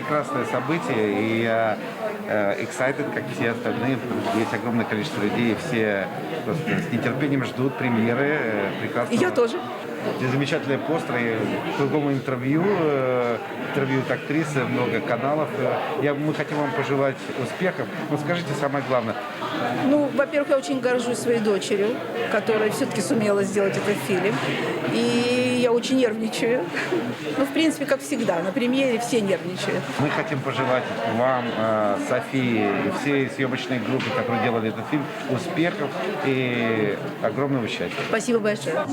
прекрасное событие, и я excited, как все остальные. Есть огромное количество людей, все просто с нетерпением ждут премьеры прекрасного. Я тоже. Здесь замечательные постеры, кругом интервью от актрисы, много каналов. Мы хотим вам пожелать успехов. Но скажите самое главное. Ну, во-первых, я очень горжусь своей дочерью, которая все-таки сумела сделать этот фильм. И я очень нервничаю. Ну, в принципе, как всегда, на премьере все нервничают. Мы хотим пожелать вам, Софии и всей съемочной группе, которые делали этот фильм, успехов и огромного счастья. Спасибо большое.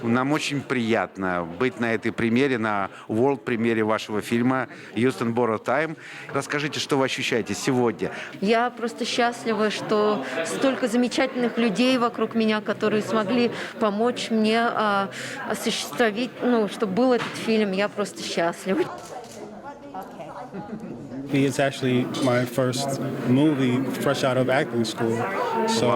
Нам очень приятно быть на этой премьере, на World-премьере вашего фильма «Houston Borrowed Time». Расскажите, что вы ощущаете сегодня? Я просто счастлива, что столько замечательных людей вокруг меня, которые смогли помочь мне осуществить, чтобы был этот фильм. Я просто счастлива. It's actually my first movie fresh out of acting school. So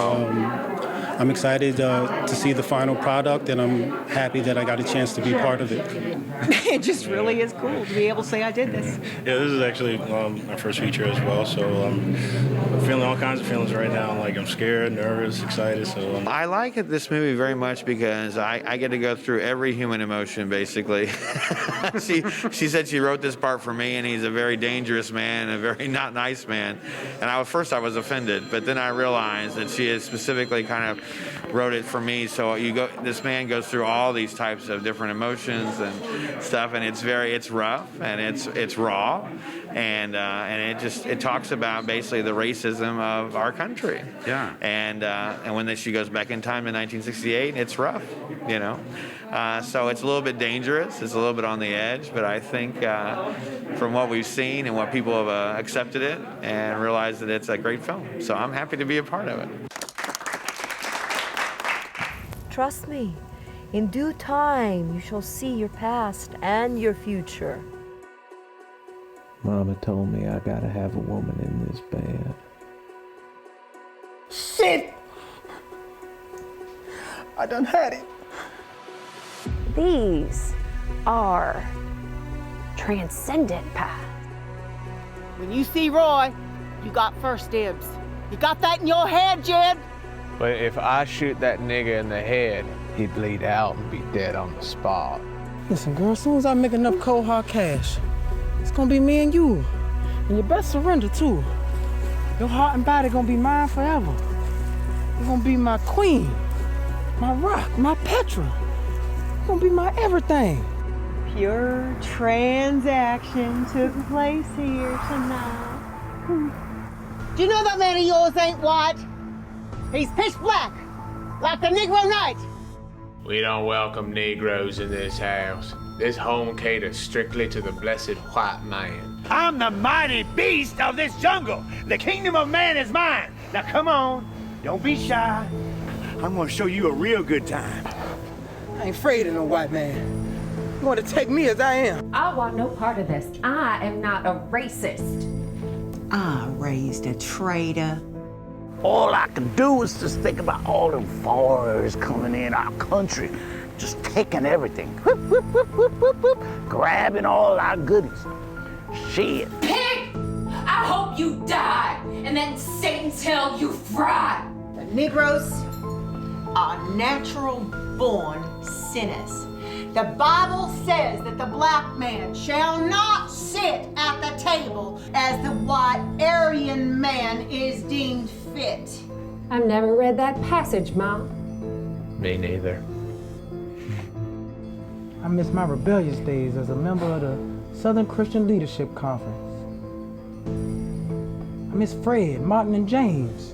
I'm excited to see the final product, and I'm happy that I got a chance to be part of it. It just really is cool to be able to say I did this. Yeah, this is actually my first feature as well, so I'm feeling all kinds of feelings right now. Like I'm scared, nervous, excited. So I like this movie very much because I get to go through every human emotion, basically. She said she wrote this part for me, and he's a very dangerous man, a very not nice man. And first I was offended, but then I realized that she has specifically kind of wrote it for me. So this man goes through all these types of different emotions and stuff, and it's rough and it's raw, and it talks about basically the racism of our country. Yeah. And when she goes back in time to 1968, it's rough, so it's a little bit dangerous. It's a little bit on the edge, but I think from what we've seen and what people have accepted it and realized that it's a great film. So I'm happy to be a part of it. Trust me, in due time you shall see your past and your future. Mama told me I gotta have a woman in this band. Shit! I done had it. These are transcendent paths. When you see Roy, you got first dibs. You got that in your head, Jed? But if I shoot that nigga in the head, he'd bleed out and be dead on the spot. Listen, girl, as soon as I make enough cold hard cash, it's gonna be me and you. And you best surrender, too. Your heart and body gonna be mine forever. You're gonna be my queen, my rock, my Petra. You're gonna be my everything. Pure transaction took place here tonight. Do you know that man of yours ain't white? He's pitch black, like the Negro night. We don't welcome Negroes in this house. This home caters strictly to the blessed white man. I'm the mighty beast of this jungle. The kingdom of man is mine. Now come on, don't be shy. I'm gonna show you a real good time. I ain't afraid of no white man. You want to take me as I am. I want no part of this. I am not a racist. I raised a traitor. All I can do is just think about all the foreigners coming in our country, just taking everything, whoop, whoop, whoop, whoop, whoop, whoop, grabbing all our goodies. Shit. Pig! I hope you die, and then Satan's hell you fry. The Negroes are natural-born sinners. The Bible says that the black man shall not sit at the table as the white Aryan man is deemed fit. I've never read that passage, Mom. Me neither. I miss my rebellious days as a member of the Southern Christian Leadership Conference. I miss Fred, Martin, and James.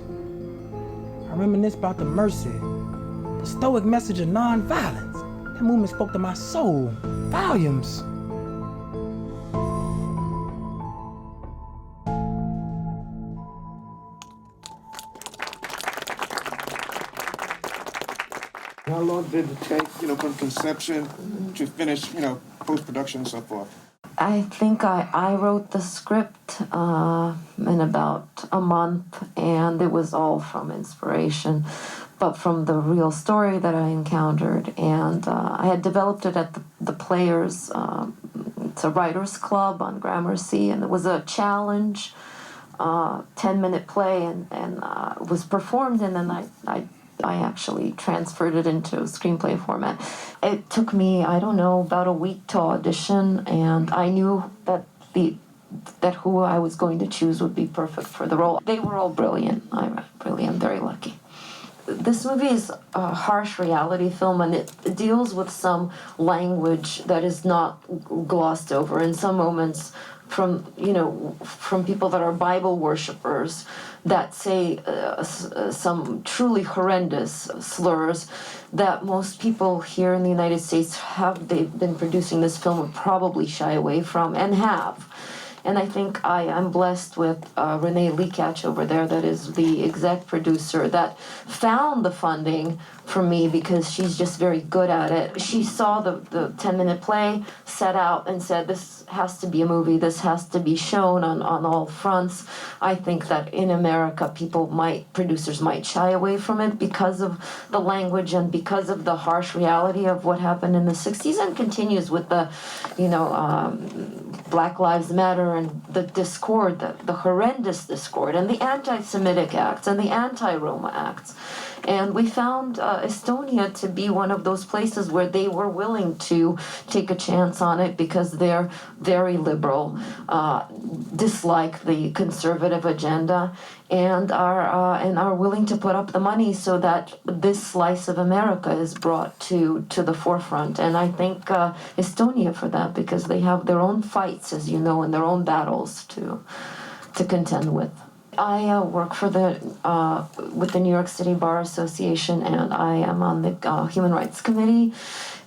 I reminisce about the mercy, the stoic message of nonviolence. That movement spoke to my soul, volumes. How long did it take, from conception to finish, post-production and so forth? I think I wrote the script in about a month, and it was all from inspiration, but from the real story that I encountered. And I had developed it at the Players it's a writers club on Gramercy, and it was a challenge, 10-minute play, and it was performed, and then I actually transferred it into screenplay format. It took me, I don't know, about a week to audition, and I knew that who I was going to choose would be perfect for the role. They were all brilliant. I'm very lucky. This movie is a harsh reality film, and it deals with some language that is not glossed over. In some moments, from people that are Bible worshippers that say some truly horrendous slurs that most people here in the United States they've been producing this film would probably shy away from and have. And I think I'm blessed with Renee Leakatch over there, that is the exec producer, that found the funding for me because she's just very good at it. She saw the 10-minute play, set out and said, this has to be a movie, this has to be shown on all fronts. I think that in America, producers might shy away from it because of the language and because of the harsh reality of what happened in the 60s and continues with the, Black Lives Matter and the discord, the horrendous discord, and the anti-Semitic acts and the anti-Roma acts. And we found Estonia to be one of those places where they were willing to take a chance on it because they're very liberal, dislike the conservative agenda, and are willing to put up the money so that this slice of America is brought to the forefront. And I thank Estonia for that because they have their own fights, as you know, and their own battles to contend with. I work for with the New York City Bar Association, and I am on the Human Rights Committee,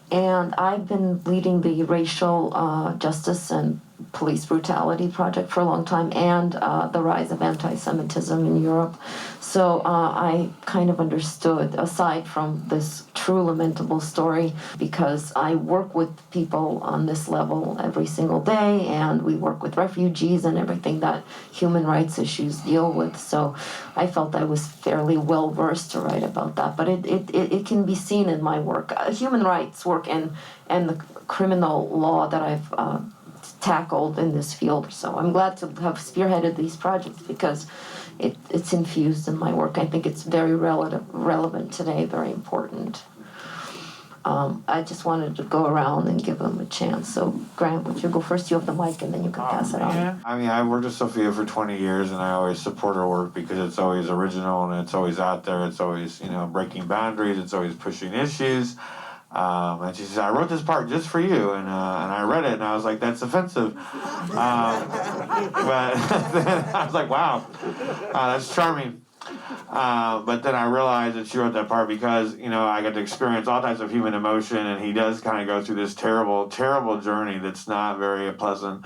and I've been leading the racial justice and police brutality project for a long time, and the rise of anti-Semitism in Europe. So I kind of understood, aside from this true lamentable story, because I work with people on this level every single day, and we work with refugees and everything that human rights issues deal with. So I felt I was fairly well versed to write about that. But it can be seen in my work, human rights work, and the criminal law that I've tackled in this field. So I'm glad to have spearheaded these projects because it's infused in my work. I think it's very relevant today, very important. I just wanted to go around and give them a chance. So Grant, would you go first? You have the mic and then you can pass it on. Yeah. I mean, I've worked with Sophia for 20 years and I always support her work because it's always original and it's always out there. It's always, breaking boundaries. It's always pushing issues. And she said, I wrote this part just for you. And I read it and I was like, that's offensive. But then I was like, wow, that's charming. But then I realized that she wrote that part because, I got to experience all types of human emotion, and he does kind of go through this terrible, terrible journey that's not very pleasant,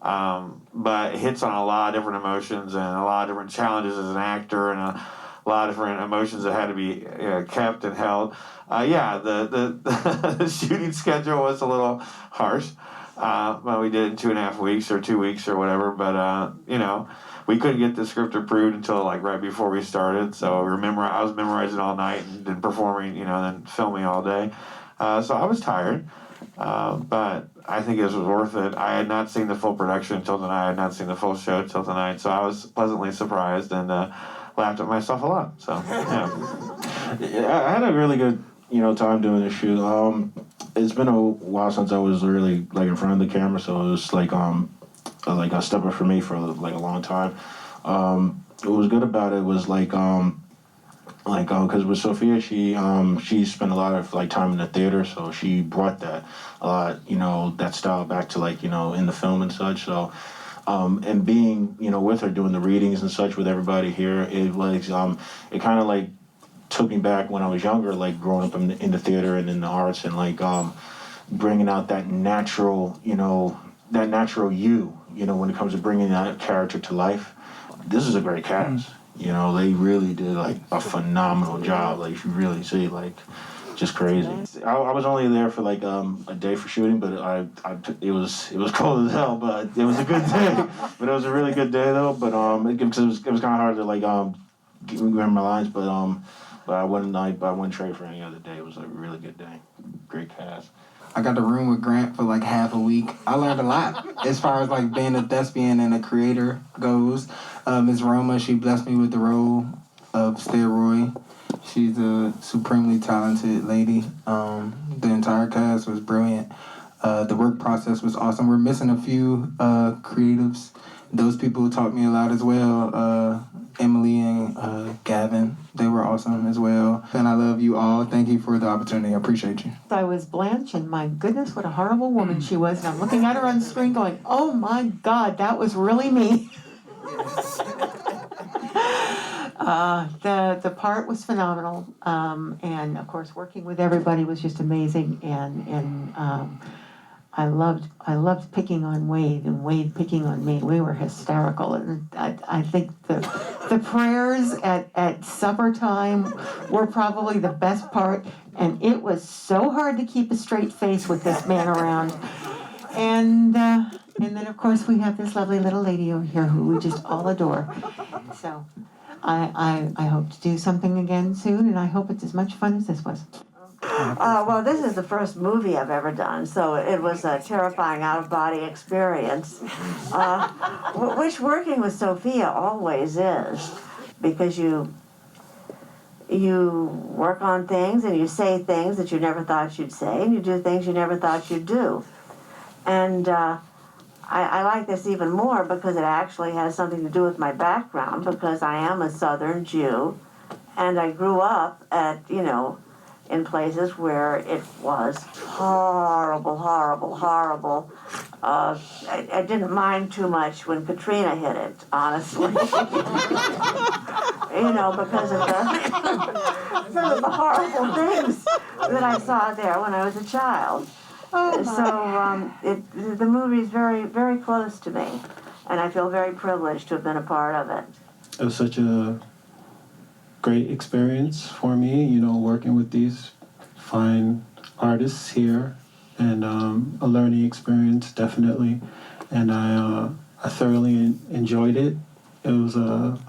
but it hits on a lot of different emotions and a lot of different challenges as an actor and a lot of different emotions that had to be kept and held. The shooting schedule was a little harsh. We did it in 2.5 weeks or 2 weeks or whatever, but, we couldn't get the script approved until right before we started. So I was memorizing all night and then performing, then filming all day. So I was tired, but I think it was worth it. I had not seen the full production until tonight. I had not seen the full show until tonight. So I was pleasantly surprised and laughed at myself a lot. So yeah, I had a really good, time doing this shoot. It's been a while since I was really in front of the camera, so it was like a stepper for me for a long time. What was good about it was because with Sophia, she spent a lot of time in the theater, so she brought that that style back to in the film and such. So and being with her doing the readings and such with everybody here, it was it kind of took me back when I was younger, growing up in the theater and in the arts, and bringing out that natural when it comes to bringing that character to life. This is a great cast. They really did a phenomenal job. You really see just crazy. I was only there for a day for shooting, but it was cold as hell, but it was a good day. But it was a really good day though. But it was kind of hard to remember my lines. But But I wouldn't trade for any other day. It was a really good day. Great cast. I got to room with Grant for like half a week. I learned a lot as far as like being a thespian and a creator goes. Ms. Romma, she blessed me with the role of Steroid. She's a supremely talented lady. The entire cast was brilliant. The work process was awesome. We're missing a few creatives. Those people taught me a lot as well. Emily and Gavin, they were awesome as well. And I love you all. Thank you for the opportunity. I appreciate you. I was Blanche, and my goodness, what a horrible woman she was. And I'm looking at her on screen going, oh my God, that was really me. The part was phenomenal. And of course, working with everybody was just amazing. And I loved picking on Wade and Wade picking on me. We were hysterical. And I think the prayers at supper time were probably the best part. And it was so hard to keep a straight face with this man around. And then, of course, we have this lovely little lady over here who we just all adore. So I hope to do something again soon, and I hope it's as much fun as this was. Well, this is the first movie I've ever done, so it was a terrifying out-of-body experience, which working with Sophia always is, because you work on things and you say things that you never thought you'd say, and you do things you never thought you'd do. And I like this even more because it actually has something to do with my background, because I am a Southern Jew, and I grew up in places where it was horrible, horrible, horrible. I didn't mind too much when Katrina hit it, honestly. Because of the horrible things that I saw there when I was a child. So the movie is very, very close to me, and I feel very privileged to have been a part of it. It was such a great experience for me, working with these fine artists here, and a learning experience, definitely. And I thoroughly enjoyed it. It was an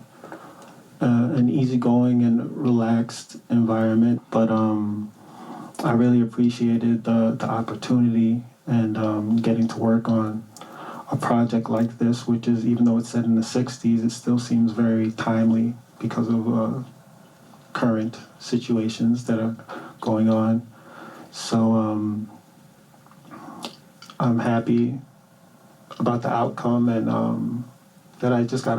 easygoing and relaxed environment, but I really appreciated the opportunity and getting to work on a project like this, which is, even though it's set in the 60s, it still seems very timely because of current situations that are going on. So I'm happy about the outcome, and that I just got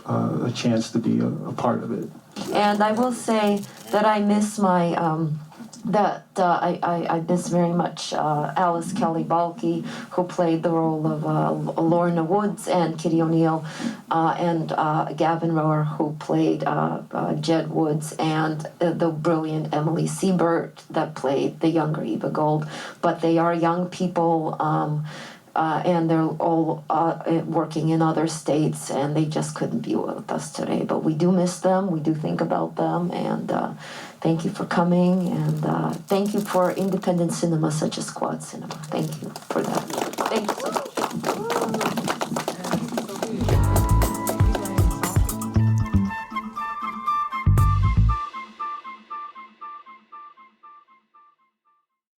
a chance to be a part of it. And I will say that I miss my I miss very much Alice Kelly Balke, who played the role of Lorna Woods, and Kitty O'Neill, and Gavin Rower, who played Jed Woods, and the brilliant Emily Siebert that played the younger Eva Gold. But they are young people, and they're all working in other states, and they just couldn't be with us today. But we do miss them, we do think about them, and thank you for coming, and thank you for independent cinema such as Quad Cinema. Thank you for that. Thank you.